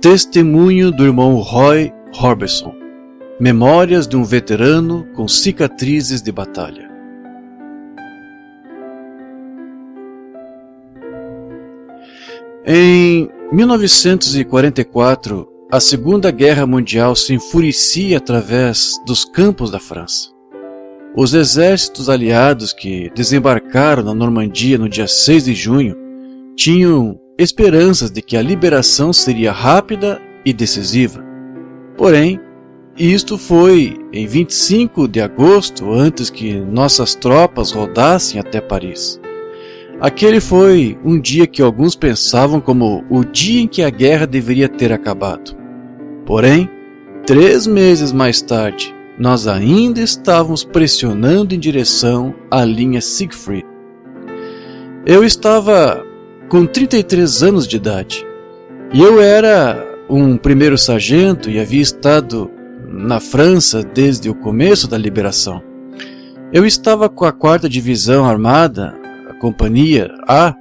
Testemunho do irmão Roy Orbison. Memórias de um veterano com cicatrizes de batalha. Em 1944, a Segunda Guerra Mundial se enfurecia através dos campos da França. Os exércitos aliados que desembarcaram na Normandia no dia 6 de junho tinham esperanças de que a liberação seria rápida e decisiva. Porém, isto foi em 25 de agosto, antes que nossas tropas rodassem até Paris. Aquele foi um dia que alguns pensavam como o dia em que a guerra deveria ter acabado. Porém, 3 meses mais tarde, nós ainda estávamos pressionando em direção à linha Siegfried. Eu estava com 33 anos de idade, e eu era um primeiro sargento e havia estado na França desde o começo da liberação. Eu estava com a 4ª Divisão Armada, a Companhia A,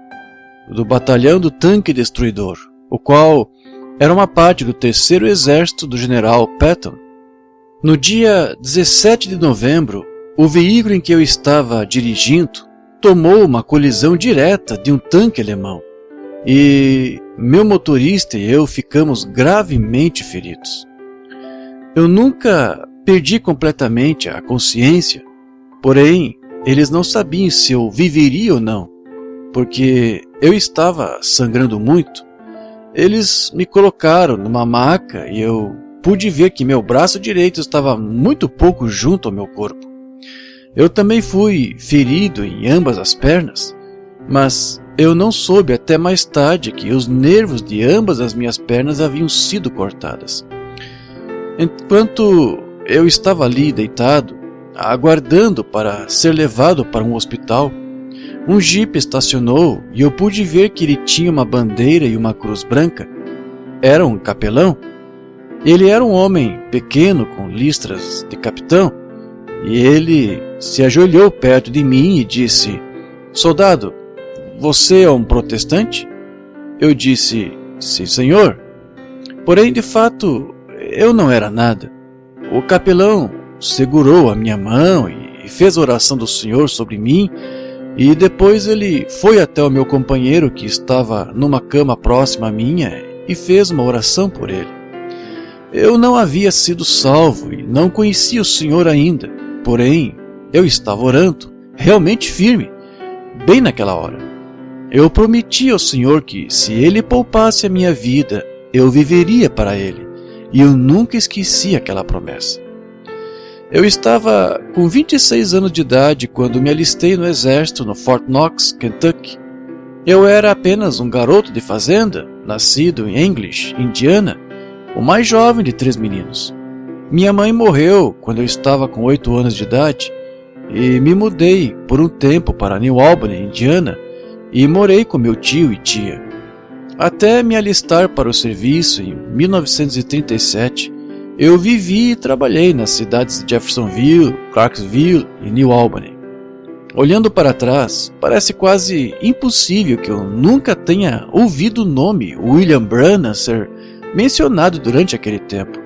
do Batalhão do Tanque Destruidor, o qual era uma parte do 3º Exército do General Patton. No dia 17 de novembro, o veículo em que eu estava dirigindo tomou uma colisão direta de um tanque alemão, e meu motorista e eu ficamos gravemente feridos. Eu nunca perdi completamente a consciência, porém, eles não sabiam se eu viveria ou não, porque eu estava sangrando muito. Eles me colocaram numa maca e eu pude ver que meu braço direito estava muito pouco junto ao meu corpo. Eu também fui ferido em ambas as pernas, mas eu não soube até mais tarde que os nervos de ambas as minhas pernas haviam sido cortadas. Enquanto eu estava ali deitado, aguardando para ser levado para um hospital, um jipe estacionou e eu pude ver que ele tinha uma bandeira e uma cruz branca. Era um capelão. Ele era um homem pequeno com listras de capitão, e ele se ajoelhou perto de mim e disse: "Soldado, você é um protestante?" Eu disse: "Sim, senhor." Porém, de fato, eu não era nada. O capelão segurou a minha mão e fez a oração do Senhor sobre mim, e depois ele foi até o meu companheiro que estava numa cama próxima à minha e fez uma oração por ele. Eu não havia sido salvo e não conhecia o Senhor ainda, porém, eu estava orando, realmente firme, bem naquela hora. Eu prometi ao Senhor que, se Ele poupasse a minha vida, eu viveria para Ele, e eu nunca esqueci aquela promessa. Eu estava com 26 anos de idade quando me alistei no exército no Fort Knox, Kentucky. Eu era apenas um garoto de fazenda, nascido em English, Indiana, o mais jovem de 3 meninos. Minha mãe morreu quando eu estava com 8 anos de idade e me mudei por um tempo para New Albany, Indiana, e morei com meu tio e tia. Até me alistar para o serviço em 1937, eu vivi e trabalhei nas cidades de Jeffersonville, Clarksville e New Albany. Olhando para trás, parece quase impossível que eu nunca tenha ouvido o nome William Branham ser mencionado durante aquele tempo.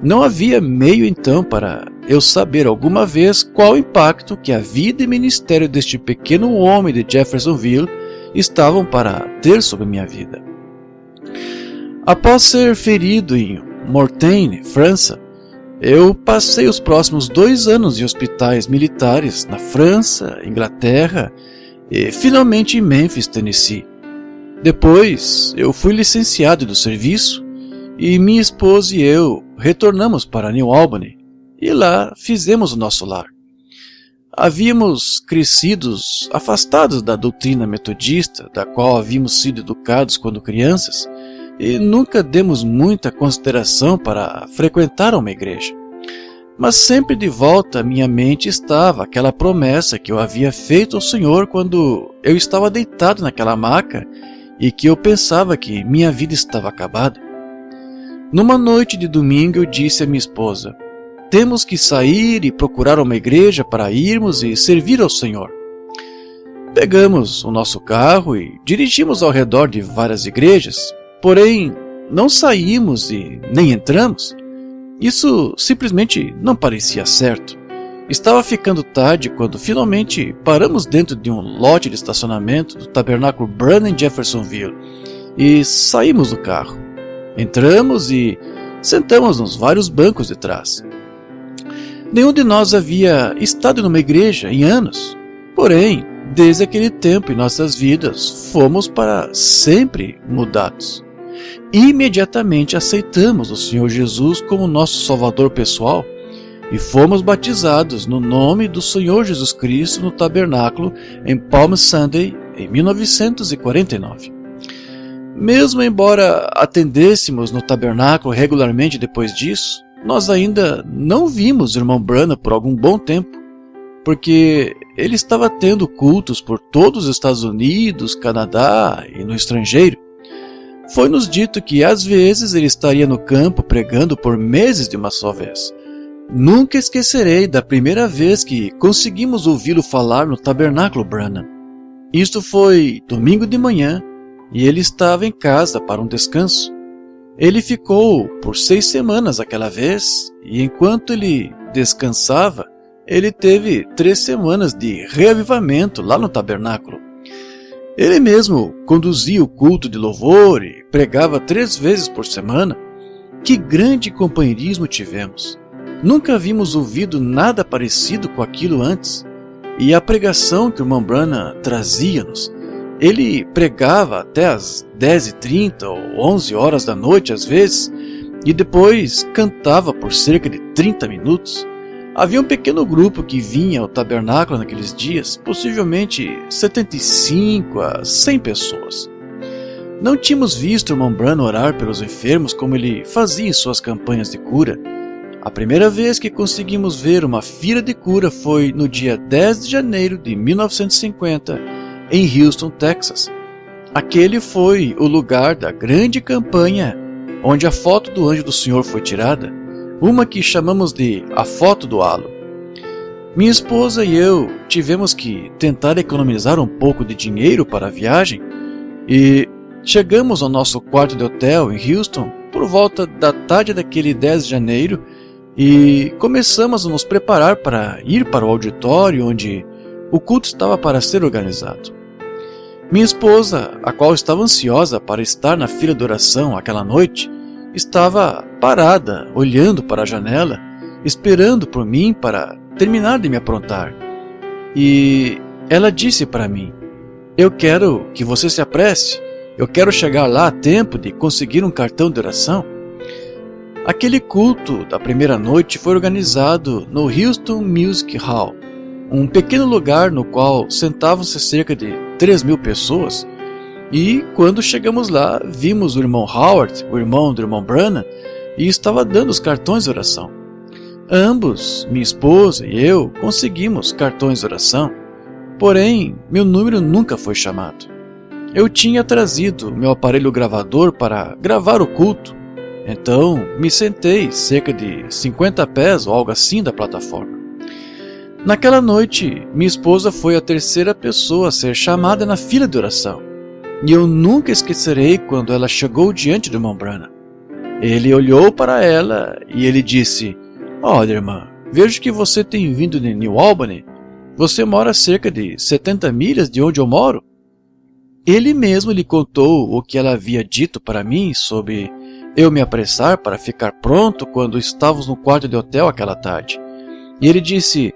Não havia meio então para eu saber alguma vez qual o impacto que a vida e ministério deste pequeno homem de Jeffersonville estavam para ter sobre minha vida. Após ser ferido em Mortagne, França, eu passei os próximos 2 anos em hospitais militares na França, Inglaterra e finalmente em Memphis, Tennessee. Depois, eu fui licenciado do serviço e minha esposa e eu retornamos para New Albany e lá fizemos o nosso lar. Havíamos crescido afastados da doutrina metodista, da qual havíamos sido educados quando crianças, e nunca demos muita consideração para frequentar uma igreja. Mas sempre de volta à minha mente estava aquela promessa que eu havia feito ao Senhor quando eu estava deitado naquela maca e que eu pensava que minha vida estava acabada. Numa noite de domingo eu disse à minha esposa: temos que sair e procurar uma igreja para irmos e servir ao Senhor. Pegamos o nosso carro e dirigimos ao redor de várias igrejas, porém não saímos e nem entramos. Isso simplesmente não parecia certo. Estava ficando tarde quando finalmente paramos dentro de um lote de estacionamento do Tabernáculo Branham em Jeffersonville e saímos do carro. Entramos e sentamos nos vários bancos de trás. Nenhum de nós havia estado numa igreja em anos, porém, desde aquele tempo em nossas vidas, fomos para sempre mudados. Imediatamente aceitamos o Senhor Jesus como nosso Salvador pessoal e fomos batizados no nome do Senhor Jesus Cristo no tabernáculo em Palm Sunday em 1949. Mesmo embora atendêssemos no tabernáculo regularmente depois disso, nós ainda não vimos o irmão Branham por algum bom tempo, porque ele estava tendo cultos por todos os Estados Unidos, Canadá e no estrangeiro. Foi-nos dito que às vezes ele estaria no campo pregando por meses de uma só vez. Nunca esquecerei da primeira vez que conseguimos ouvi-lo falar no tabernáculo Branham. Isto foi domingo de manhã e ele estava em casa para um descanso. Ele ficou por 6 semanas aquela vez e enquanto ele descansava, ele teve 3 semanas de reavivamento lá no tabernáculo. Ele mesmo conduzia o culto de louvor e pregava 3 vezes por semana. Que grande companheirismo tivemos! Nunca havíamos ouvido nada parecido com aquilo antes. E a pregação que o irmão Branham trazia-nos, ele pregava até às 10h30 ou 11 horas da noite às vezes, e depois cantava por cerca de 30 minutos. Havia um pequeno grupo que vinha ao tabernáculo naqueles dias, possivelmente 75 a 100 pessoas. Não tínhamos visto o irmão Branham orar pelos enfermos como ele fazia em suas campanhas de cura. A primeira vez que conseguimos ver uma fila de cura foi no dia 10 de janeiro de 1950, em Houston, Texas. Aquele foi o lugar da grande campanha onde a foto do anjo do Senhor foi tirada, uma que chamamos de a foto do halo. Minha esposa e eu tivemos que tentar economizar um pouco de dinheiro para a viagem e chegamos ao nosso quarto de hotel em Houston por volta da tarde daquele 10 de janeiro e começamos a nos preparar para ir para o auditório onde o culto estava para ser organizado. Minha esposa, a qual estava ansiosa para estar na fila de oração aquela noite, estava parada, olhando para a janela, esperando por mim para terminar de me aprontar. E ela disse para mim: eu quero que você se apresse, eu quero chegar lá a tempo de conseguir um cartão de oração. Aquele culto da primeira noite foi organizado no Houston Music Hall, um pequeno lugar no qual sentavam-se cerca de 3.000 pessoas. E quando chegamos lá, vimos o irmão Howard, o irmão do irmão Branham, e estava dando os cartões de oração. Ambos, minha esposa e eu, conseguimos cartões de oração, porém, meu número nunca foi chamado. Eu tinha trazido meu aparelho gravador para gravar o culto, então me sentei cerca de 50 pés ou algo assim da plataforma. Naquela noite, minha esposa foi a terceira pessoa a ser chamada na fila de oração. E eu nunca esquecerei quando ela chegou diante do irmão Branham. Ele olhou para ela e ele disse: olha, irmã, vejo que você tem vindo de New Albany. Você mora a cerca de 70 milhas de onde eu moro? Ele mesmo lhe contou o que ela havia dito para mim sobre eu me apressar para ficar pronto quando estávamos no quarto de hotel aquela tarde. E ele disse: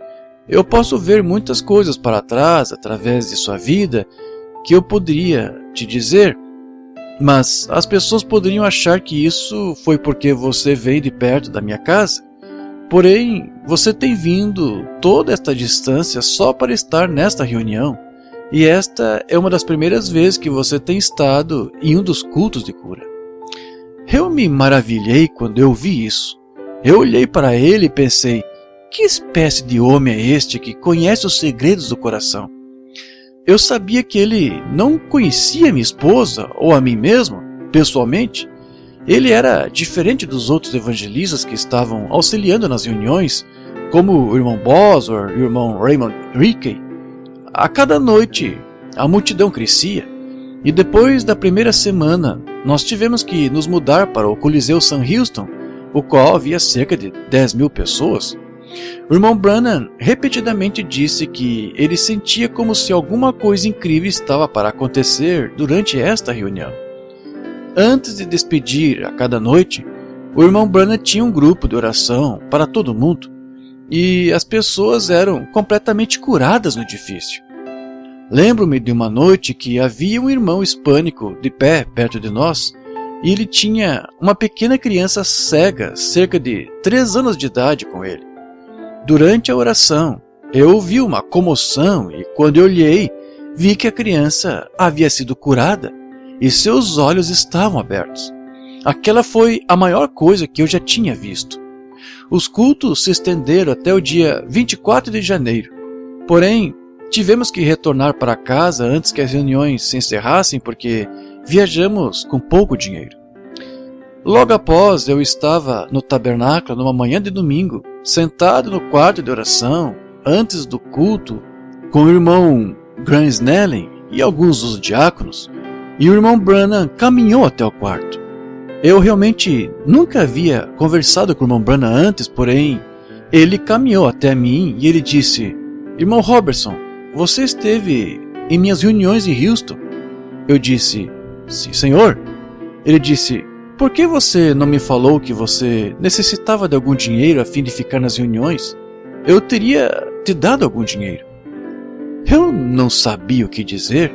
eu posso ver muitas coisas para trás através de sua vida que eu poderia te dizer, mas as pessoas poderiam achar que isso foi porque você veio de perto da minha casa. Porém, você tem vindo toda esta distância só para estar nesta reunião, e esta é uma das primeiras vezes que você tem estado em um dos cultos de cura. Eu me maravilhei quando eu vi isso. Eu olhei para ele e pensei: que espécie de homem é este que conhece os segredos do coração? Eu sabia que ele não conhecia minha esposa ou a mim mesmo, pessoalmente. Ele era diferente dos outros evangelistas que estavam auxiliando nas reuniões, como o irmão Bosworth e o irmão Raymond Rickey. A cada noite, a multidão crescia, e depois da primeira semana, nós tivemos que nos mudar para o Coliseu Sam Houston, o qual havia cerca de 10.000 pessoas. O irmão Branham repetidamente disse que ele sentia como se alguma coisa incrível estava para acontecer durante esta reunião. Antes de despedir a cada noite, o irmão Branham tinha um grupo de oração para todo mundo, e as pessoas eram completamente curadas no edifício. Lembro-me de uma noite que havia um irmão hispânico de pé perto de nós, e ele tinha uma pequena criança cega, cerca de 3 anos de idade, com ele. Durante a oração, eu ouvi uma comoção e quando eu olhei, vi que a criança havia sido curada e seus olhos estavam abertos. Aquela foi a maior coisa que eu já tinha visto. Os cultos se estenderam até o dia 24 de janeiro. Porém, tivemos que retornar para casa antes que as reuniões se encerrassem porque viajamos com pouco dinheiro. Logo após, eu estava no tabernáculo numa manhã de domingo, sentado no quarto de oração, antes do culto, com o irmão Graham Snellen e alguns dos diáconos, e o irmão Branham caminhou até o quarto. Eu realmente nunca havia conversado com o irmão Branham antes, porém, ele caminhou até mim e ele disse: "Irmão Robertson, você esteve em minhas reuniões em Houston?" Eu disse: "Sim, senhor." Ele disse: "Por que você não me falou que você necessitava de algum dinheiro a fim de ficar nas reuniões? Eu teria te dado algum dinheiro." Eu não sabia o que dizer.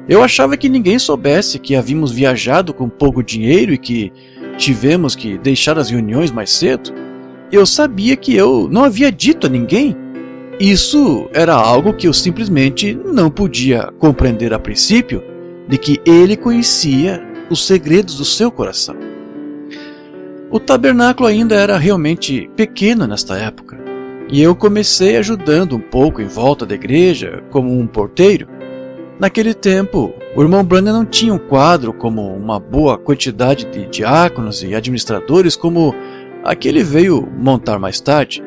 Eu achava que ninguém soubesse que havíamos viajado com pouco dinheiro e que tivemos que deixar as reuniões mais cedo. Eu sabia que eu não havia dito a ninguém. Isso era algo que eu simplesmente não podia compreender a princípio, de que ele conhecia os segredos do seu coração. O tabernáculo ainda era realmente pequeno nesta época, e eu comecei ajudando um pouco em volta da igreja como um porteiro. Naquele tempo, o irmão Branham não tinha um quadro como uma boa quantidade de diáconos e administradores como a que ele veio montar mais tarde.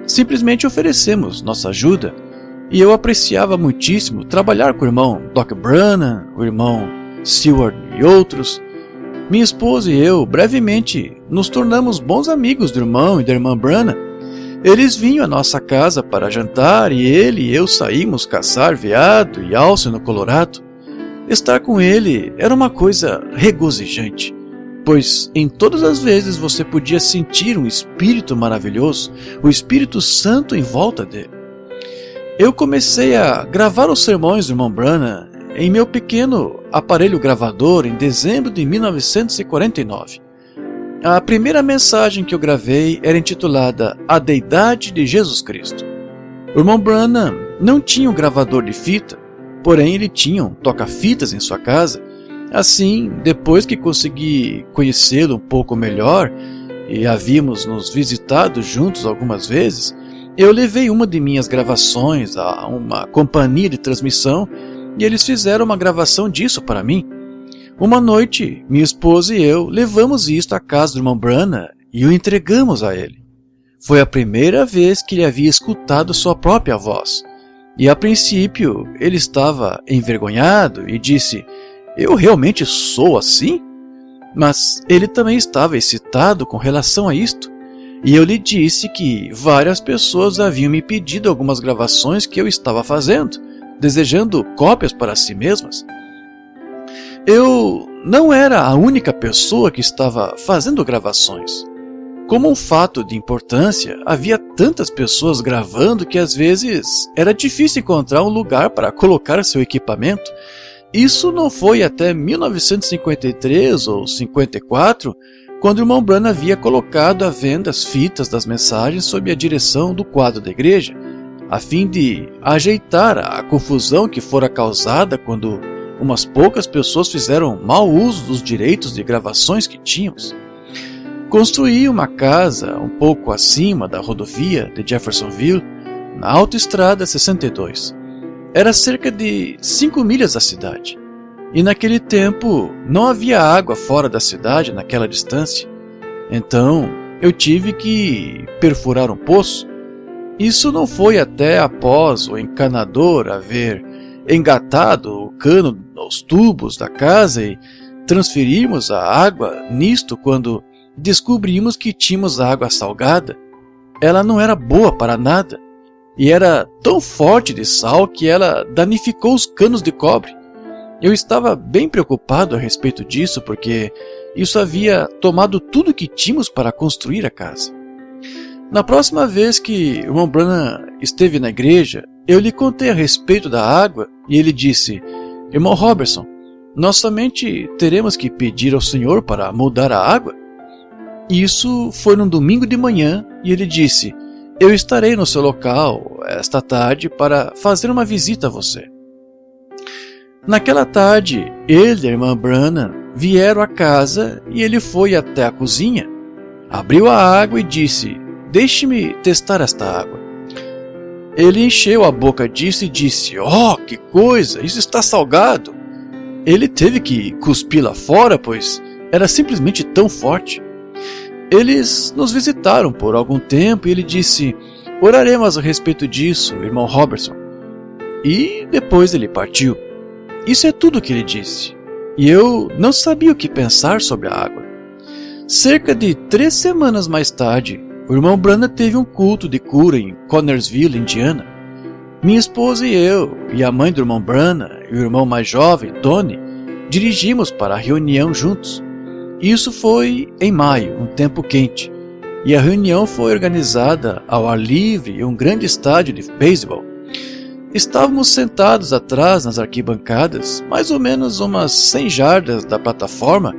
Simplesmente oferecemos nossa ajuda, e eu apreciava muitíssimo trabalhar com o irmão Doc Branham, o irmão Seward e outros. Minha esposa e eu, brevemente, nos tornamos bons amigos do irmão e da irmã Branham. Eles vinham à nossa casa para jantar e ele e eu saímos caçar veado e alce no Colorado. Estar com ele era uma coisa regozijante, pois em todas as vezes você podia sentir um espírito maravilhoso, o Espírito Santo em volta dele. Eu comecei a gravar os sermões do irmão Branham em meu pequeno aparelho gravador em dezembro de 1949. A primeira mensagem que eu gravei era intitulada A Deidade de Jesus Cristo. O irmão Branham não tinha um gravador de fita, porém ele tinha um toca-fitas em sua casa. Assim, depois que consegui conhecê-lo um pouco melhor e havíamos nos visitado juntos algumas vezes, eu levei uma de minhas gravações a uma companhia de transmissão e eles fizeram uma gravação disso para mim. Uma noite, minha esposa e eu levamos isto à casa do irmão Branham e o entregamos a ele. Foi a primeira vez que ele havia escutado sua própria voz. E a princípio ele estava envergonhado e disse: "Eu realmente sou assim?" Mas ele também estava excitado com relação a isto. E eu lhe disse que várias pessoas haviam me pedido algumas gravações que eu estava fazendo, desejando cópias para si mesmas. Eu não era a única pessoa que estava fazendo gravações. Como um fato de importância, havia tantas pessoas gravando que às vezes era difícil encontrar um lugar para colocar seu equipamento. Isso não foi até 1953 ou 54, quando o irmão Branham havia colocado à venda as fitas das mensagens sob a direção do quadro da igreja, a fim de ajeitar a confusão que fora causada quando umas poucas pessoas fizeram mau uso dos direitos de gravações que tínhamos. Construí uma casa um pouco acima da rodovia de Jeffersonville, na Autoestrada 62. Era cerca de 5 milhas da cidade. e naquele tempo não havia água fora da cidade naquela distância. Então eu tive que perfurar um poço. Isso não foi até após o encanador haver engatado o cano nos tubos da casa e transferirmos a água nisto quando descobrimos que tínhamos água salgada. Ela não era boa para nada e era tão forte de sal que ela danificou os canos de cobre. Eu estava bem preocupado a respeito disso porque isso havia tomado tudo que tínhamos para construir a casa. Na próxima vez que o irmão Branham esteve na igreja, eu lhe contei a respeito da água e ele disse: irmão Robertson, nós somente teremos que pedir ao Senhor para mudar a água? Isso foi num domingo de manhã e ele disse: eu estarei no seu local esta tarde para fazer uma visita a você. Naquela tarde, ele e a irmã Branham vieram à casa e ele foi até a cozinha, abriu a água e disse: deixe-me testar esta água. Ele encheu a boca disso e disse: oh, que coisa, isso está salgado. Ele teve que cuspi-la fora, pois era simplesmente tão forte. Eles nos visitaram por algum tempo e ele disse: oraremos a respeito disso, irmão Robertson. E depois ele partiu. Isso é tudo o que ele disse. E eu não sabia o que pensar sobre a água. Cerca de 3 semanas mais tarde, o irmão Branham teve um culto de cura em Connersville, Indiana. Minha esposa e eu, e a mãe do irmão Branham e o irmão mais jovem, Tony, dirigimos para a reunião juntos. Isso foi em maio, um tempo quente, e a reunião foi organizada ao ar livre em um grande estádio de beisebol. Estávamos sentados atrás nas arquibancadas, mais ou menos umas 100 jardas da plataforma,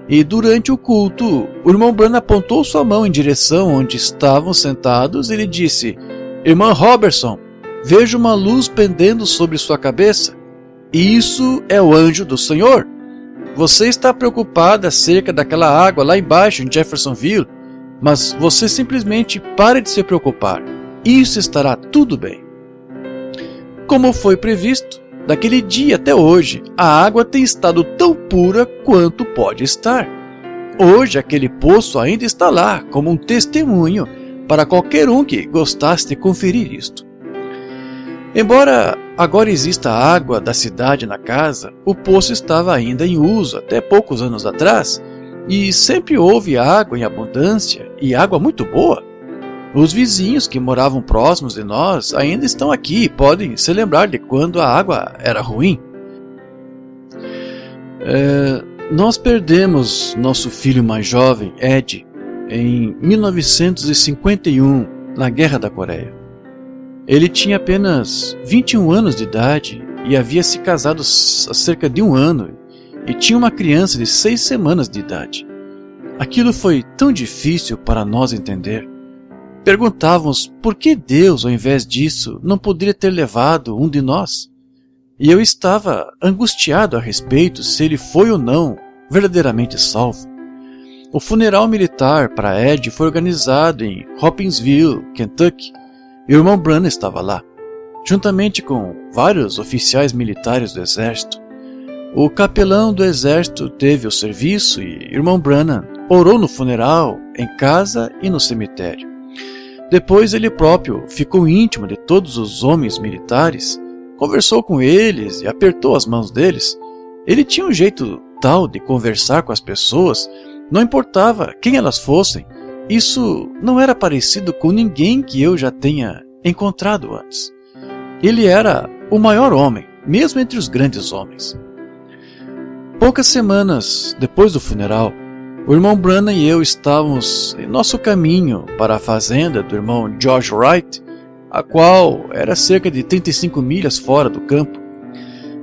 e durante o culto, o irmão Branham apontou sua mão em direção onde estavam sentados e lhe disse: irmã Robertson, vejo uma luz pendendo sobre sua cabeça. E isso é o anjo do Senhor. Você está preocupada acerca daquela água lá embaixo em Jeffersonville, mas você simplesmente pare de se preocupar. Isso estará tudo bem. Como foi previsto, daquele dia até hoje, a água tem estado tão pura quanto pode estar. Hoje aquele poço ainda está lá, como um testemunho para qualquer um que gostasse de conferir isto. Embora agora exista água da cidade na casa, o poço estava ainda em uso até poucos anos atrás, e sempre houve água em abundância e água muito boa. Os vizinhos que moravam próximos de nós ainda estão aqui e podem se lembrar de quando a água era ruim. Nós perdemos nosso filho mais jovem, Ed, em 1951, na Guerra da Coreia. Ele tinha apenas 21 anos de idade e havia se casado há cerca de 1 ano e tinha uma criança de 6 semanas de idade. Aquilo foi tão difícil para nós entender. Perguntávamos por que Deus, ao invés disso, não poderia ter levado um de nós. E eu estava angustiado a respeito se ele foi ou não verdadeiramente salvo. O funeral militar para Ed foi organizado em Hopkinsville, Kentucky, e o irmão Branham estava lá, juntamente com vários oficiais militares do exército. O capelão do exército teve o serviço e irmão Branham orou no funeral, em casa e no cemitério. Depois ele próprio ficou íntimo de todos os homens militares, conversou com eles e apertou as mãos deles. Ele tinha um jeito tal de conversar com as pessoas, não importava quem elas fossem. Isso não era parecido com ninguém que eu já tenha encontrado antes. Ele era o maior homem, mesmo entre os grandes homens. Poucas semanas depois do funeral, o irmão Branham e eu estávamos em nosso caminho para a fazenda do irmão George Wright, a qual era cerca de 35 milhas fora do campo.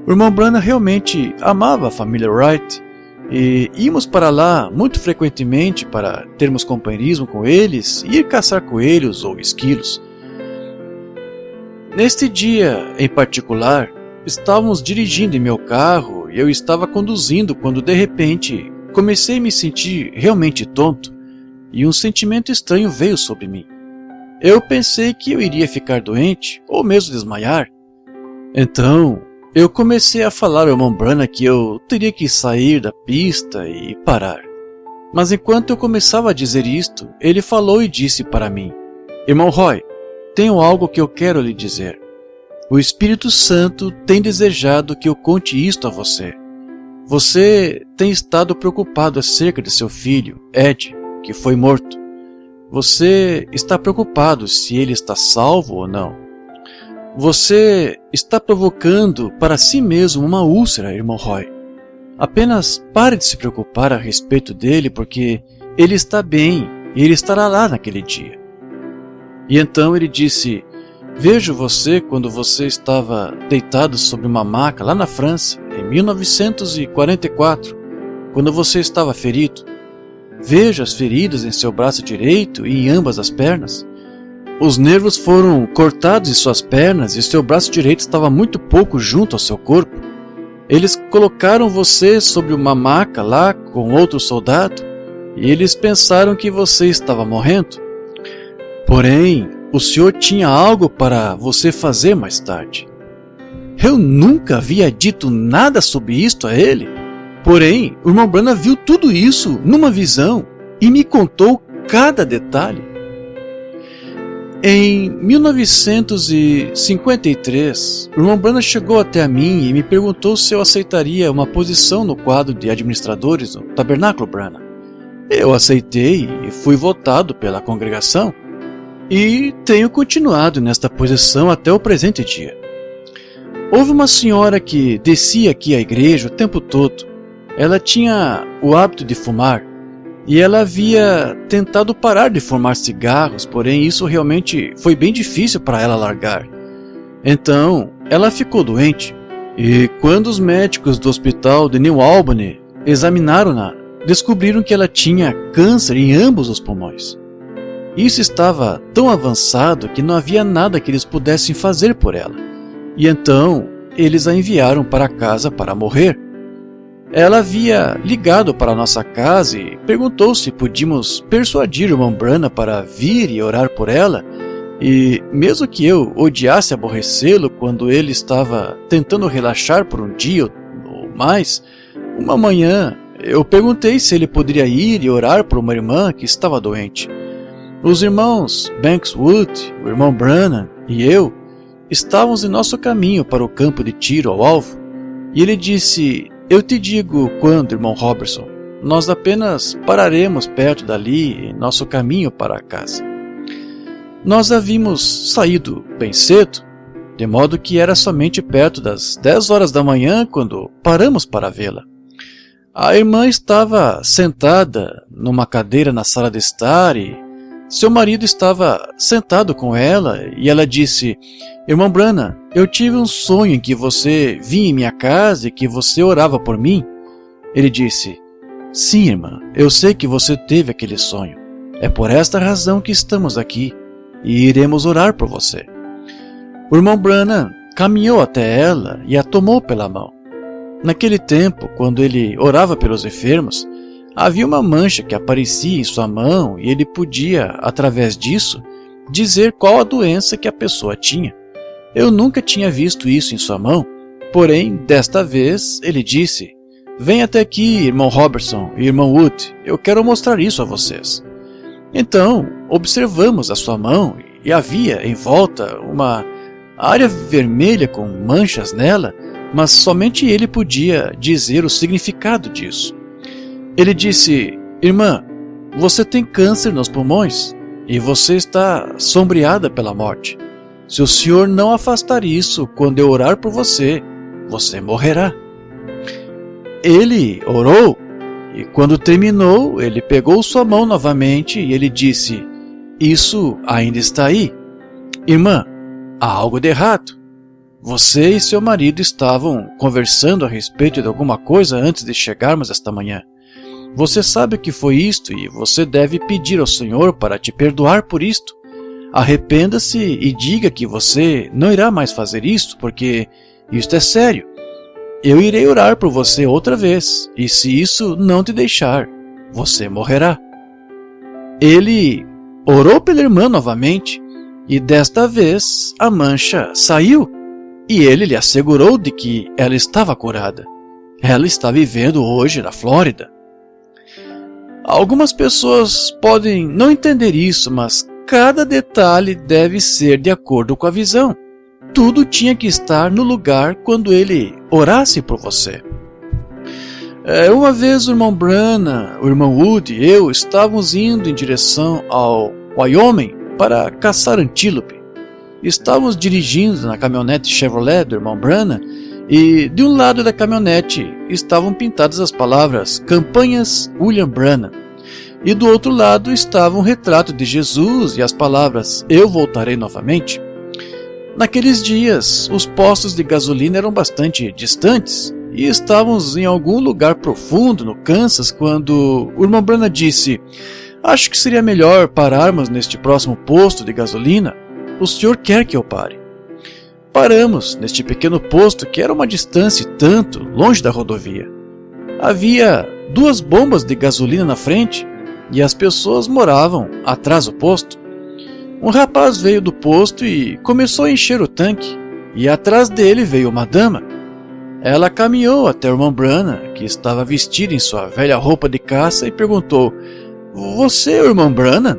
O irmão Branham realmente amava a família Wright e íamos para lá muito frequentemente para termos companheirismo com eles e ir caçar coelhos ou esquilos. Neste dia em particular, estávamos dirigindo em meu carro e eu estava conduzindo quando de repente comecei a me sentir realmente tonto e um sentimento estranho veio sobre mim. Eu pensei que eu iria ficar doente ou mesmo desmaiar. Então eu comecei a falar ao irmão Branham que eu teria que sair da pista e parar. Mas enquanto eu começava a dizer isto, ele falou e disse para mim: Irmão Roy, tenho algo que eu quero lhe dizer. O Espírito Santo tem desejado que eu conte isto a você. Você tem estado preocupado acerca de seu filho, Ed, que foi morto. Você está preocupado se ele está salvo ou não. Você está provocando para si mesmo uma úlcera, irmão Roy. Apenas pare de se preocupar a respeito dele, porque ele está bem e ele estará lá naquele dia. E então ele disse: Vejo você quando você estava deitado sobre uma maca lá na França, em 1944, quando você estava ferido. Vejo as feridas em seu braço direito e em ambas as pernas. Os nervos foram cortados em suas pernas e seu braço direito estava muito pouco junto ao seu corpo. Eles colocaram você sobre uma maca lá com outro soldado e eles pensaram que você estava morrendo. Porém, o Senhor tinha algo para você fazer mais tarde. Eu nunca havia dito nada sobre isto a ele. Porém, o irmão Branham viu tudo isso numa visão e me contou cada detalhe. Em 1953, o irmão Branham chegou até mim e me perguntou se eu aceitaria uma posição no quadro de administradores do Tabernáculo Branham. Eu aceitei e fui votado pela congregação e tenho continuado nesta posição até o presente dia. Houve uma senhora que descia aqui à igreja o tempo todo. Ela tinha o hábito de fumar e ela havia tentado parar de fumar cigarros, porém isso realmente foi bem difícil para ela largar. Então, ela ficou doente e quando os médicos do hospital de New Albany examinaram-na, descobriram que ela tinha câncer em ambos os pulmões. Isso estava tão avançado que não havia nada que eles pudessem fazer por ela. E então, eles a enviaram para casa para morrer. Ela havia ligado para a nossa casa e perguntou se podíamos persuadir o irmão Branham para vir e orar por ela. E mesmo que eu odiasse aborrecê-lo quando ele estava tentando relaxar por um dia ou mais, uma manhã eu perguntei se ele poderia ir e orar por uma irmã que estava doente. Os irmãos Bankswood, o irmão Branham e eu estávamos em nosso caminho para o campo de tiro ao alvo. E ele disse: Eu te digo quando, irmão Robertson, nós apenas pararemos perto dali em nosso caminho para a casa. Nós havíamos saído bem cedo, de modo que era somente perto das 10 horas da manhã quando paramos para vê-la. A irmã estava sentada numa cadeira na sala de estar e seu marido estava sentado com ela e ela disse: Irmão Branham, eu tive um sonho em que você vinha em minha casa e que você orava por mim. Ele disse: Sim, irmã, eu sei que você teve aquele sonho. É por esta razão que estamos aqui e iremos orar por você. O irmão Branham caminhou até ela e a tomou pela mão. Naquele tempo, quando ele orava pelos enfermos, havia uma mancha que aparecia em sua mão e ele podia, através disso, dizer qual a doença que a pessoa tinha. Eu nunca tinha visto isso em sua mão, porém, desta vez, ele disse: Venha até aqui, irmão Robertson e irmão Wood, eu quero mostrar isso a vocês. Então, observamos a sua mão e havia em volta uma área vermelha com manchas nela, mas somente ele podia dizer o significado disso. Ele disse: Irmã, você tem câncer nos pulmões e você está sombreada pela morte. Se o Senhor não afastar isso quando eu orar por você, você morrerá. Ele orou e quando terminou, ele pegou sua mão novamente e ele disse: Isso ainda está aí. Irmã, há algo de errado. Você e seu marido estavam conversando a respeito de alguma coisa antes de chegarmos esta manhã. Você sabe o que foi isto e você deve pedir ao Senhor para te perdoar por isto. Arrependa-se e diga que você não irá mais fazer isto, porque isto é sério. Eu irei orar por você outra vez, e se isso não te deixar, você morrerá. Ele orou pela irmã novamente, e desta vez a mancha saiu. e ele lhe assegurou de que ela estava curada. Ela está vivendo hoje na Flórida. Algumas pessoas podem não entender isso, mas cada detalhe deve ser de acordo com a visão. Tudo tinha que estar no lugar quando ele orasse por você. Uma vez o irmão Branham, o irmão Wood e eu estávamos indo em direção ao Wyoming para caçar antílope. Estávamos dirigindo na caminhonete Chevrolet do irmão Branham e de um lado da caminhonete estavam pintadas as palavras Campanhas William Branham e do outro lado estava um retrato de Jesus e as palavras Eu voltarei novamente. Naqueles dias, os postos de gasolina eram bastante distantes e estávamos em algum lugar profundo no Kansas quando o irmão Branham disse: acho que seria melhor pararmos neste próximo posto de gasolina. O senhor quer que eu pare? Paramos neste pequeno posto que era uma distância tanto longe da rodovia. Havia 2 bombas de gasolina na frente e as pessoas moravam atrás do posto. Um rapaz veio do posto e começou a encher o tanque, e atrás dele veio uma dama. Ela caminhou até o irmão Branham, que estava vestido em sua velha roupa de caça, e perguntou: você é o irmão Branham?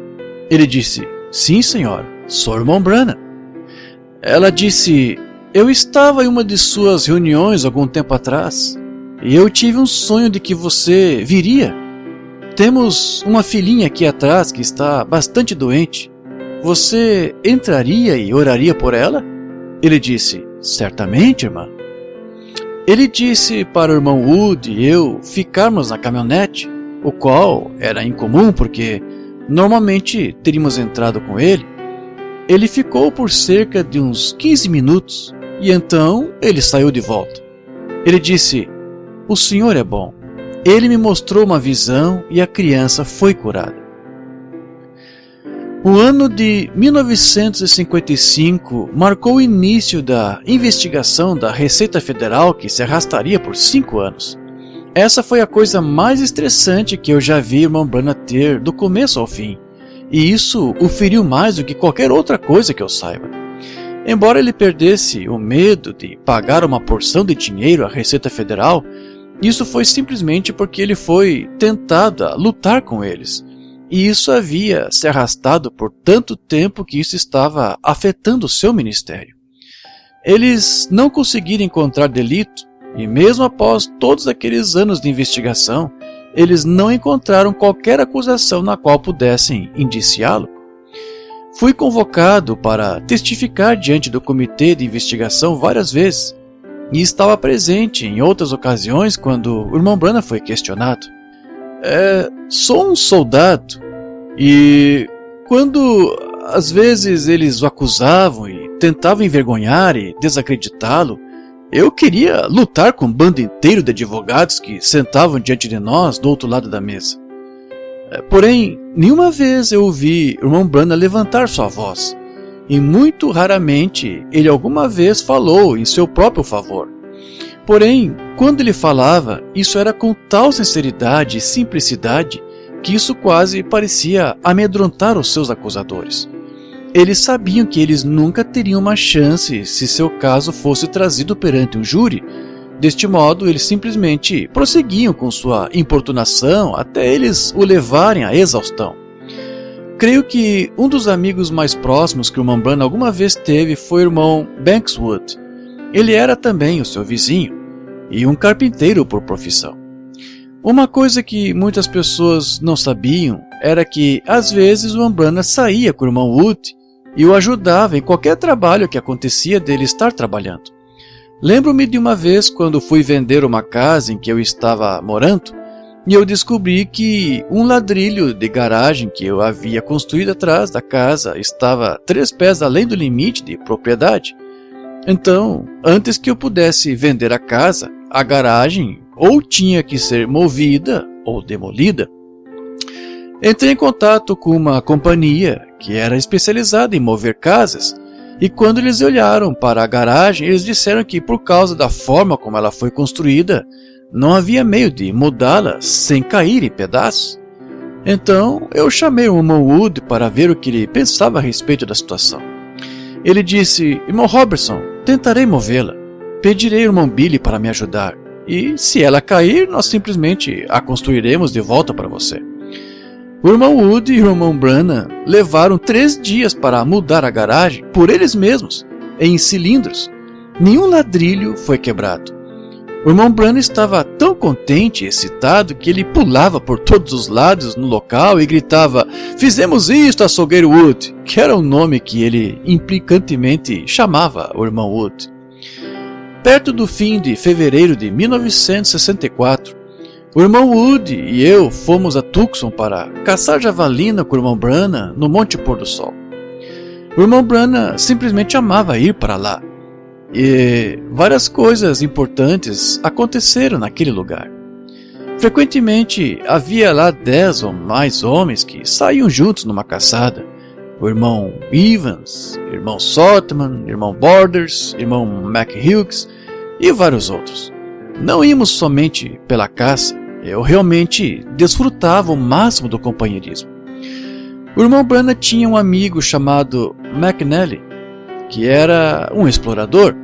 Ele disse: sim, senhora, sou o irmão Branham. Ela disse: eu estava em uma de suas reuniões algum tempo atrás, e eu tive um sonho de que você viria. Temos uma filhinha aqui atrás que está bastante doente. Você entraria e oraria por ela? Ele disse: certamente, irmã. Ele disse para o irmão Wood e eu ficarmos na caminhonete, o qual era incomum porque normalmente teríamos entrado com ele. Ele ficou por cerca de uns 15 minutos e então ele saiu de volta. Ele disse: o senhor é bom. Ele me mostrou uma visão e a criança foi curada. O ano de 1955 marcou o início da investigação da Receita Federal que se arrastaria por 5 anos. Essa foi a coisa mais estressante que eu já vi irmão Branham ter do começo ao fim, e isso o feriu mais do que qualquer outra coisa que eu saiba. Embora ele perdesse o medo de pagar uma porção de dinheiro à Receita Federal, isso foi simplesmente porque ele foi tentado a lutar com eles. E isso havia se arrastado por tanto tempo que isso estava afetando o seu ministério. Eles não conseguiram encontrar delito, e mesmo após todos aqueles anos de investigação, eles não encontraram qualquer acusação na qual pudessem indiciá-lo. Fui convocado para testificar diante do comitê de investigação várias vezes, e estava presente em outras ocasiões quando o irmão Branham foi questionado. Sou um soldado, e quando às vezes eles o acusavam e tentavam envergonhar e desacreditá-lo, eu queria lutar com um bando inteiro de advogados que sentavam diante de nós do outro lado da mesa. Porém, nenhuma vez eu ouvi o irmão Branham levantar sua voz, e muito raramente ele alguma vez falou em seu próprio favor. Porém, quando ele falava, isso era com tal sinceridade e simplicidade que isso quase parecia amedrontar os seus acusadores. Eles sabiam que eles nunca teriam uma chance se seu caso fosse trazido perante um júri. Deste modo, eles simplesmente prosseguiam com sua importunação até eles o levarem à exaustão. Creio que um dos amigos mais próximos que o irmão Branham alguma vez teve foi o irmão Bankswood. Ele era também o seu vizinho e um carpinteiro por profissão. Uma coisa que muitas pessoas não sabiam era que, às vezes, o irmão Branham saía com o irmão Wood e o ajudava em qualquer trabalho que acontecia dele estar trabalhando. Lembro-me de uma vez quando fui vender uma casa em que eu estava morando e eu descobri que um ladrilho de garagem que eu havia construído atrás da casa estava 3 pés além do limite de propriedade. Então, antes que eu pudesse vender a casa, a garagem ou tinha que ser movida ou demolida. Entrei em contato com uma companhia que era especializada em mover casas, e quando eles olharam para a garagem, eles disseram que por causa da forma como ela foi construída, não havia meio de mudá-la sem cair em pedaços. Então eu chamei o irmão Wood para ver o que ele pensava a respeito da situação. Ele disse: irmão Robertson, tentarei movê-la. Pedirei ao irmão Billy para me ajudar. E se ela cair, nós simplesmente a construiremos de volta para você. O irmão Wood e o irmão Branham levaram 3 dias para mudar a garagem por eles mesmos, em cilindros. Nenhum ladrilho foi quebrado. O irmão Branham estava tão contente e excitado que ele pulava por todos os lados no local e gritava: "Fizemos isto, açougueiro Wood", que era o nome que ele implicantemente chamava o irmão Wood. Perto do fim de fevereiro de 1964, o irmão Wood e eu fomos a Tucson para caçar javelina com o irmão Branham no Monte Pôr do Sol. O irmão Branham simplesmente amava ir para lá. E várias coisas importantes aconteceram naquele lugar. Frequentemente havia lá 10 ou mais homens que saíam juntos numa caçada. O irmão Evans, irmão Sotman, irmão Borders, irmão McHughes e vários outros. Não íamos somente pela caça, eu realmente desfrutava o máximo do companheirismo. O irmão Branham tinha um amigo chamado McNally, que era um explorador,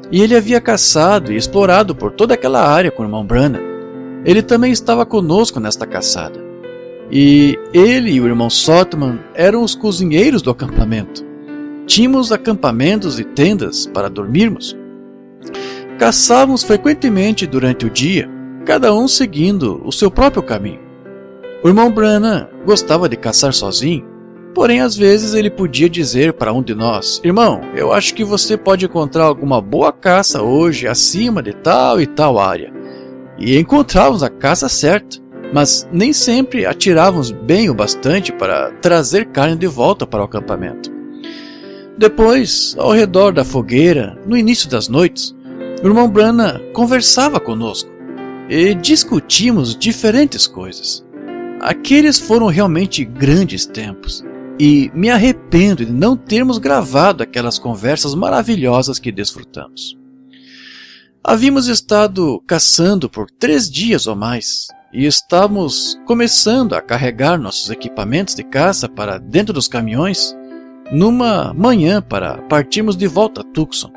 e ele havia caçado e explorado por toda aquela área com o irmão Branham. Ele também estava conosco nesta caçada. E ele e o irmão Sotman eram os cozinheiros do acampamento. Tínhamos acampamentos e tendas para dormirmos. Caçávamos frequentemente durante o dia, cada um seguindo o seu próprio caminho. O irmão Branham gostava de caçar sozinho, porém às vezes ele podia dizer para um de nós: "Irmão, eu acho que você pode encontrar alguma boa caça hoje acima de tal e tal área." E encontrávamos a caça certa, mas nem sempre atirávamos bem o bastante para trazer carne de volta para o acampamento. Depois, ao redor da fogueira, no início das noites, o irmão Branham conversava conosco e discutimos diferentes coisas. Aqueles foram realmente grandes tempos. E me arrependo de não termos gravado aquelas conversas maravilhosas que desfrutamos. Havíamos estado caçando por 3 dias ou mais, e estávamos começando a carregar nossos equipamentos de caça para dentro dos caminhões, numa manhã para partirmos de volta a Tucson.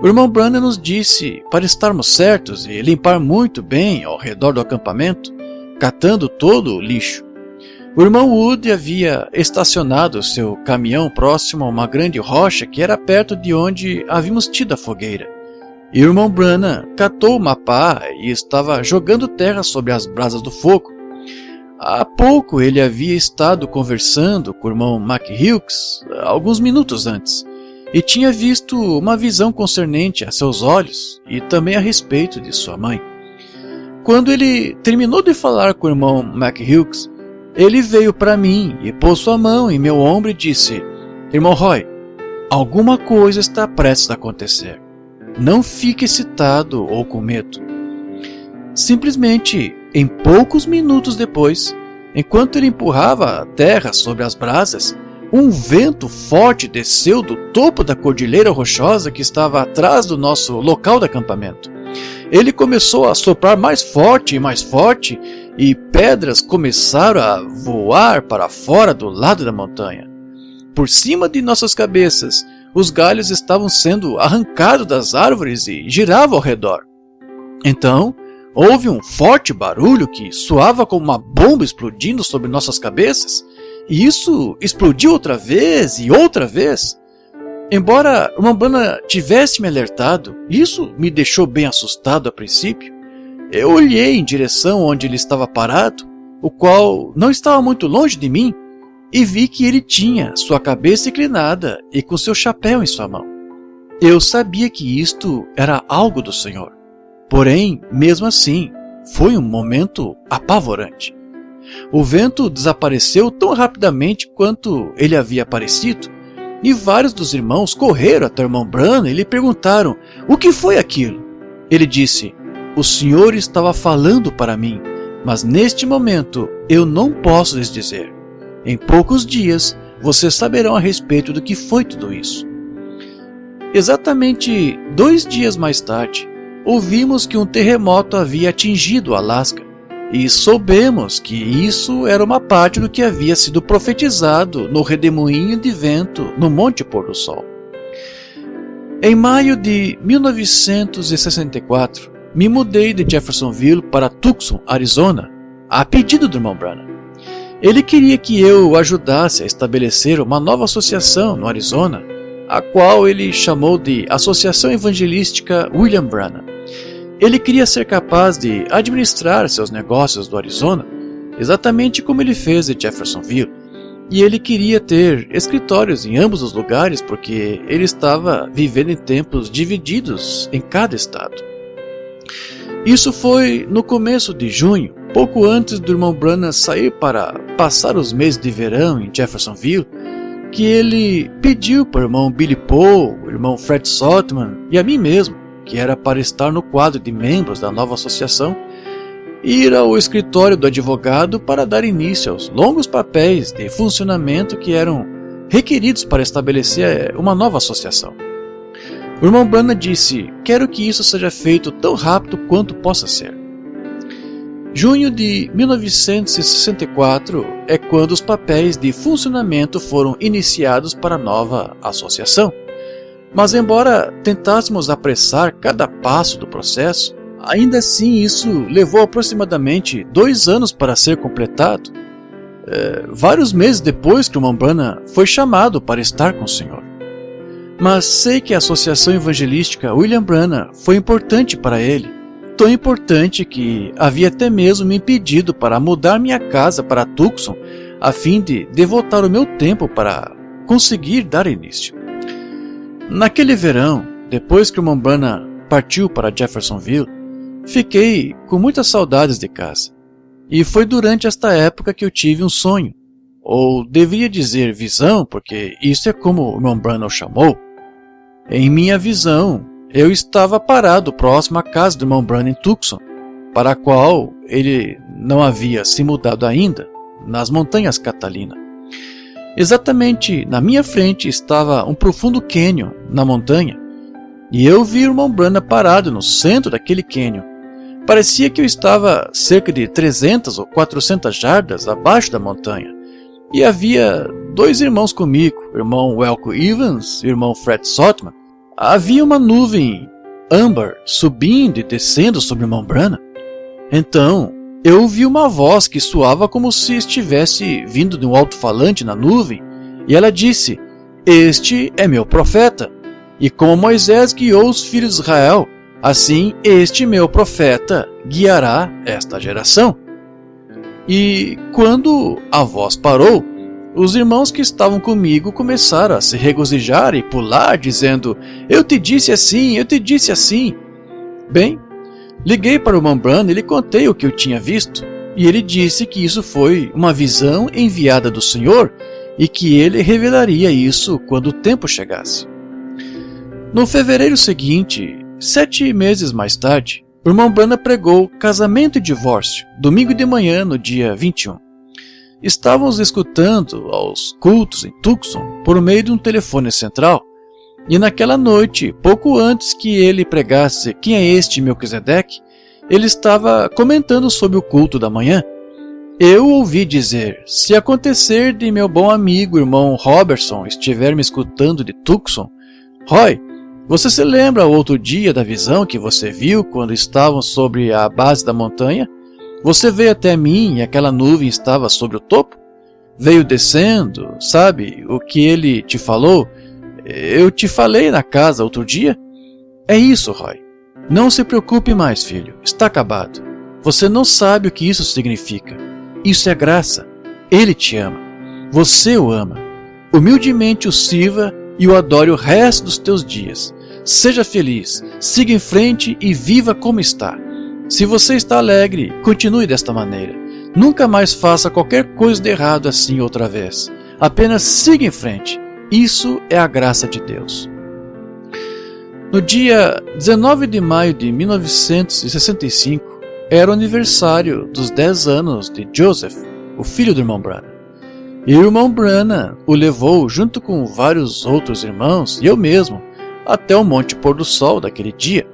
O irmão Branham nos disse para estarmos certos e limpar muito bem ao redor do acampamento, catando todo o lixo. O irmão Wood havia estacionado seu caminhão próximo a uma grande rocha que era perto de onde havíamos tido a fogueira. E o irmão Branham catou uma pá e estava jogando terra sobre as brasas do fogo. Há pouco ele havia estado conversando com o irmão McHughes, alguns minutos antes, e tinha visto uma visão concernente a seus olhos e também a respeito de sua mãe. Quando ele terminou de falar com o irmão McHughes, ele veio para mim e pôs sua mão em meu ombro e disse: "Irmão Roy, alguma coisa está prestes a acontecer. Não fique excitado ou com medo." Simplesmente, em poucos minutos depois, enquanto ele empurrava a terra sobre as brasas, um vento forte desceu do topo da cordilheira rochosa que estava atrás do nosso local de acampamento. Ele começou a soprar mais forte e pedras começaram a voar para fora do lado da montanha. Por cima de nossas cabeças, os galhos estavam sendo arrancados das árvores e giravam ao redor. Então, houve um forte barulho que soava como uma bomba explodindo sobre nossas cabeças, e isso explodiu outra vez e outra vez. Embora o irmão Branham tivesse me alertado, isso me deixou bem assustado a princípio. Eu olhei em direção onde ele estava parado, o qual não estava muito longe de mim, e vi que ele tinha sua cabeça inclinada e com seu chapéu em sua mão. Eu sabia que isto era algo do Senhor. Porém, mesmo assim, foi um momento apavorante. O vento desapareceu tão rapidamente quanto ele havia aparecido, e vários dos irmãos correram até o irmão Branham e lhe perguntaram o que foi aquilo. Ele disse: "O Senhor estava falando para mim, mas neste momento eu não posso lhes dizer. Em poucos dias vocês saberão a respeito do que foi tudo isso." Exatamente 2 dias mais tarde, ouvimos que um terremoto havia atingido o Alasca, e soubemos que isso era uma parte do que havia sido profetizado no redemoinho de vento no Monte Pôr do Sol. Em maio de 1964, me mudei de Jeffersonville para Tucson, Arizona, a pedido do irmão Branham. Ele queria que eu o ajudasse a estabelecer uma nova associação no Arizona, a qual ele chamou de Associação Evangelística William Branham. Ele queria ser capaz de administrar seus negócios do Arizona, exatamente como ele fez em Jeffersonville, e ele queria ter escritórios em ambos os lugares porque ele estava vivendo em tempos divididos em cada estado. Isso foi no começo de junho, pouco antes do irmão Branham sair para passar os meses de verão em Jeffersonville, que ele pediu para o irmão Billy Paul, o irmão Fred Saltman e a mim mesmo, que era para estar no quadro de membros da nova associação, ir ao escritório do advogado para dar início aos longos papéis de funcionamento que eram requeridos para estabelecer uma nova associação. O irmão Branham disse: "Quero que isso seja feito tão rápido quanto possa ser." Junho de 1964 é quando os papéis de funcionamento foram iniciados para a nova associação. Mas embora tentássemos apressar cada passo do processo, ainda assim isso levou aproximadamente 2 anos para ser completado, vários meses depois que o irmão Branham foi chamado para estar com o Senhor. Mas sei que a Associação Evangelística William Branham foi importante para ele, tão importante que havia até mesmo me impedido para mudar minha casa para Tucson, a fim de devotar o meu tempo para conseguir dar início. Naquele verão, depois que o irmão Branham partiu para Jeffersonville, fiquei com muitas saudades de casa. E foi durante esta época que eu tive um sonho, ou deveria dizer visão, porque isso é como o irmão Branham chamou. Em minha visão, eu estava parado próximo à casa do irmão Branham em Tucson, para a qual ele não havia se mudado ainda, nas Montanhas Catalina. Exatamente na minha frente estava um profundo cânion na montanha, e eu vi o irmão Branham parado no centro daquele cânion. Parecia que eu estava cerca de 300 ou 400 jardas abaixo da montanha, e havia 2 irmãos comigo, o irmão Welco Evans e o irmão Fred Saltman. Havia uma nuvem âmbar subindo e descendo sobre o irmão Branham. Então, eu ouvi uma voz que soava como se estivesse vindo de um alto-falante na nuvem, e ela disse: "Este é meu profeta, e como Moisés guiou os filhos de Israel, assim este meu profeta guiará esta geração." E quando a voz parou, os irmãos que estavam comigo começaram a se regozijar e pular, dizendo: "Eu te disse assim, eu te disse assim." Bem, liguei para o irmão Branham e lhe contei o que eu tinha visto, e ele disse que isso foi uma visão enviada do Senhor e que ele revelaria isso quando o tempo chegasse. No fevereiro seguinte, 7 meses mais tarde, o irmão Branham pregou casamento e divórcio, domingo de manhã, no dia 21. Estávamos escutando aos cultos em Tucson por meio de um telefone central, e naquela noite, pouco antes que ele pregasse "Quem é este Melquisedeque?", ele estava comentando sobre o culto da manhã. Eu ouvi dizer: "Se acontecer de meu bom amigo irmão Robertson estiver me escutando de Tucson, Roy, você se lembra o outro dia da visão que você viu quando estavam sobre a base da montanha? Você veio até mim e aquela nuvem estava sobre o topo? Veio descendo, sabe o que ele te falou? Eu te falei na casa outro dia?" "É isso, Roy. Não se preocupe mais, filho. Está acabado. Você não sabe o que isso significa. Isso é graça. Ele te ama. Você o ama. Humildemente o sirva e o adore o resto dos teus dias. Seja feliz, siga em frente e viva como está. Se você está alegre, continue desta maneira. Nunca mais faça qualquer coisa de errado assim outra vez. Apenas siga em frente. Isso é a graça de Deus." No dia 19 de maio de 1965, era o aniversário dos 10 anos de Joseph, o filho do irmão Branham. E o irmão Branham o levou, junto com vários outros irmãos e eu mesmo, até o Monte Pôr do Sol daquele dia.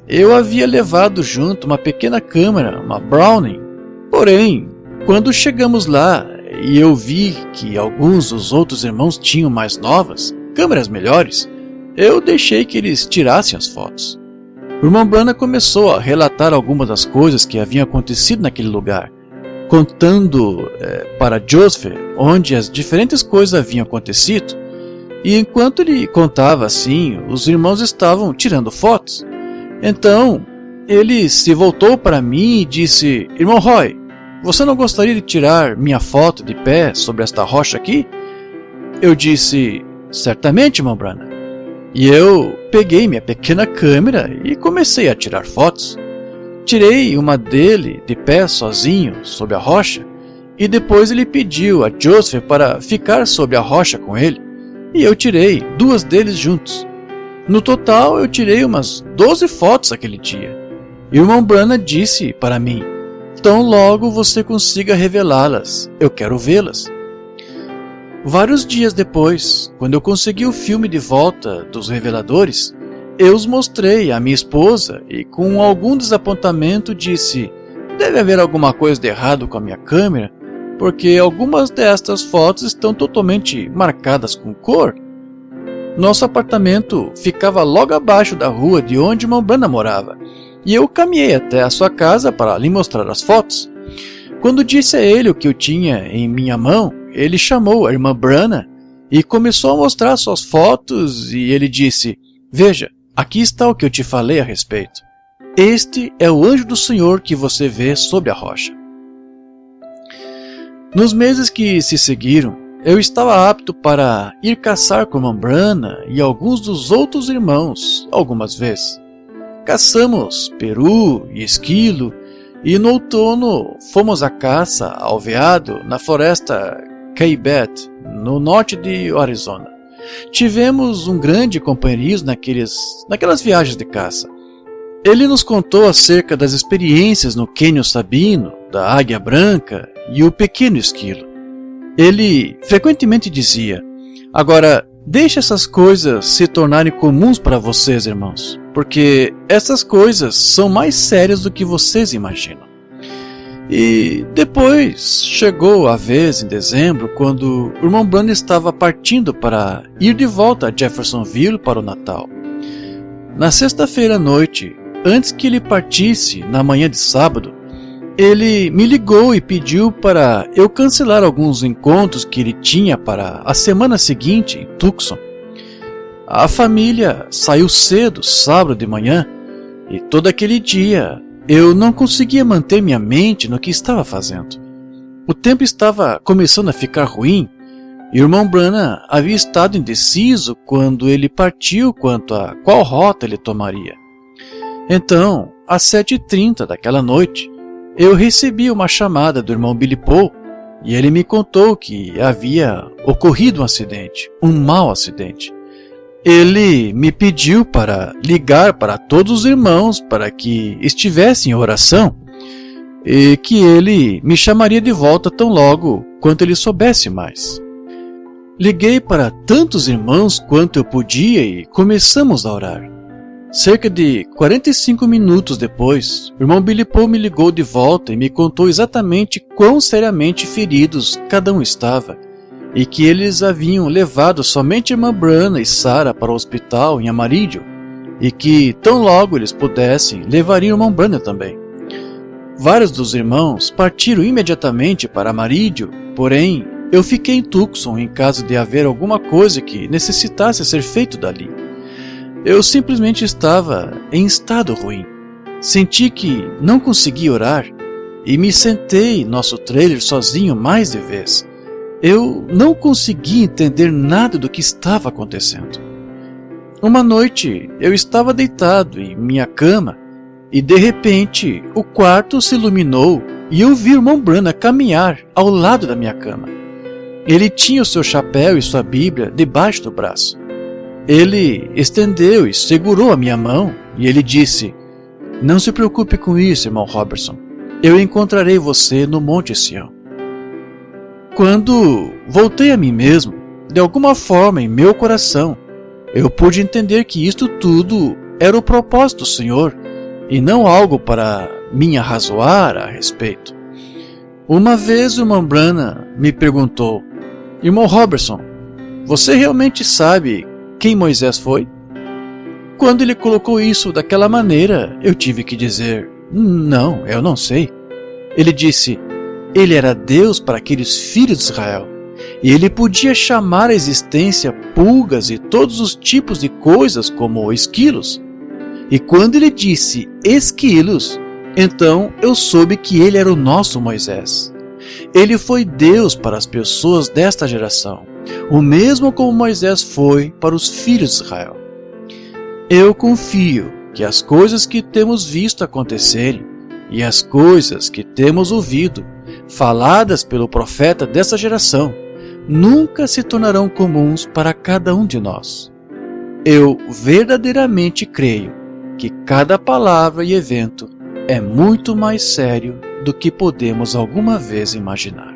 Eu havia levado junto uma pequena câmera, uma Browning. Porém, quando chegamos lá e eu vi que alguns dos outros irmãos tinham mais novas, câmeras melhores, eu deixei que eles tirassem as fotos. O irmão Branham começou a relatar algumas das coisas que haviam acontecido naquele lugar, contando para Joseph onde as diferentes coisas haviam acontecido. E enquanto ele contava assim, os irmãos estavam tirando fotos. Então, ele se voltou para mim e disse: Irmão Roy, você não gostaria de tirar minha foto de pé sobre esta rocha aqui? Eu disse: certamente, irmão Branham. E eu peguei minha pequena câmera e comecei a tirar fotos. Tirei uma dele de pé sozinho sobre a rocha, e depois ele pediu a Joseph para ficar sobre a rocha com ele, e eu tirei 2 deles juntos. No total, eu tirei umas 12 fotos aquele dia. E o irmão Branham disse para mim: tão logo você consiga revelá-las, eu quero vê-las. Vários dias depois, quando eu consegui o filme de volta dos reveladores, eu os mostrei à minha esposa e, com algum desapontamento, disse: deve haver alguma coisa de errado com a minha câmera, porque algumas destas fotos estão totalmente marcadas com cor. Nosso apartamento ficava logo abaixo da rua de onde o irmão Branham morava, e eu caminhei até a sua casa para lhe mostrar as fotos. Quando disse a ele o que eu tinha em minha mão, ele chamou a irmã Branham e começou a mostrar suas fotos, e ele disse: veja, aqui está o que eu te falei a respeito. Este é o anjo do Senhor que você vê sobre a rocha. Nos meses que se seguiram, eu estava apto para ir caçar com a irmã Branham e alguns dos outros irmãos algumas vezes. Caçamos peru e esquilo, e no outono fomos à caça ao veado na floresta Caibet, no norte de Arizona. Tivemos um grande companheirismo naquelas viagens de caça. Ele nos contou acerca das experiências no Cânion Sabino, da águia branca e o pequeno esquilo. Ele frequentemente dizia: agora, deixe essas coisas se tornarem comuns para vocês, irmãos, porque essas coisas são mais sérias do que vocês imaginam. E depois chegou a vez, em dezembro, quando o irmão Branham estava partindo para ir de volta a Jeffersonville para o Natal. Na sexta-feira à noite, antes que ele partisse na manhã de sábado, ele me ligou e pediu para eu cancelar alguns encontros que ele tinha para a semana seguinte em Tucson. A família saiu cedo, sábado de manhã, e todo aquele dia eu não conseguia manter minha mente no que estava fazendo. O tempo estava começando a ficar ruim, e o irmão Branham havia estado indeciso quando ele partiu quanto a qual rota ele tomaria. Então, às 7h30 daquela noite, eu recebi uma chamada do irmão Billy Paul, e ele me contou que havia ocorrido um acidente, um mau acidente. Ele me pediu para ligar para todos os irmãos para que estivessem em oração e que ele me chamaria de volta tão logo quanto ele soubesse mais. Liguei para tantos irmãos quanto eu podia e começamos a orar. Cerca de 45 minutos depois, o irmão Billy Paul me ligou de volta e me contou exatamente quão seriamente feridos cada um estava, e que eles haviam levado somente a irmã Branham e Sarah para o hospital em Amarillo, e que, tão logo eles pudessem, levariam o irmão Branham também. Vários dos irmãos partiram imediatamente para Amarillo, porém, eu fiquei em Tucson em caso de haver alguma coisa que necessitasse ser feito dali. Eu simplesmente estava em estado ruim. Senti que não conseguia orar e me sentei em nosso trailer sozinho mais de vez. Eu não conseguia entender nada do que estava acontecendo. Uma noite, eu estava deitado em minha cama e, de repente, o quarto se iluminou e eu vi o irmão Branham caminhar ao lado da minha cama. Ele tinha o seu chapéu e sua Bíblia debaixo do braço. Ele estendeu e segurou a minha mão e ele disse: não se preocupe com isso, irmão Robertson. Eu encontrarei você no Monte Sião. Quando voltei a mim mesmo, de alguma forma em meu coração, eu pude entender que isto tudo era o propósito do Senhor e não algo para me arrazoar a respeito. Uma vez o irmão Branham me perguntou: irmão Robertson, você realmente sabe quem Moisés foi? quando ele colocou isso daquela maneira, eu tive que dizer: não, eu não sei. Ele disse: ele era Deus para aqueles filhos de Israel, e ele podia chamar à existência pulgas e todos os tipos de coisas como esquilos. E quando ele disse esquilos, então eu soube que ele era o nosso Moisés. Ele foi Deus para as pessoas desta geração, o mesmo como Moisés foi para os filhos de Israel. Eu confio que as coisas que temos visto acontecerem e as coisas que temos ouvido, faladas pelo profeta dessa geração, nunca se tornarão comuns para cada um de nós. Eu verdadeiramente creio que cada palavra e evento é muito mais sério do que podemos alguma vez imaginar.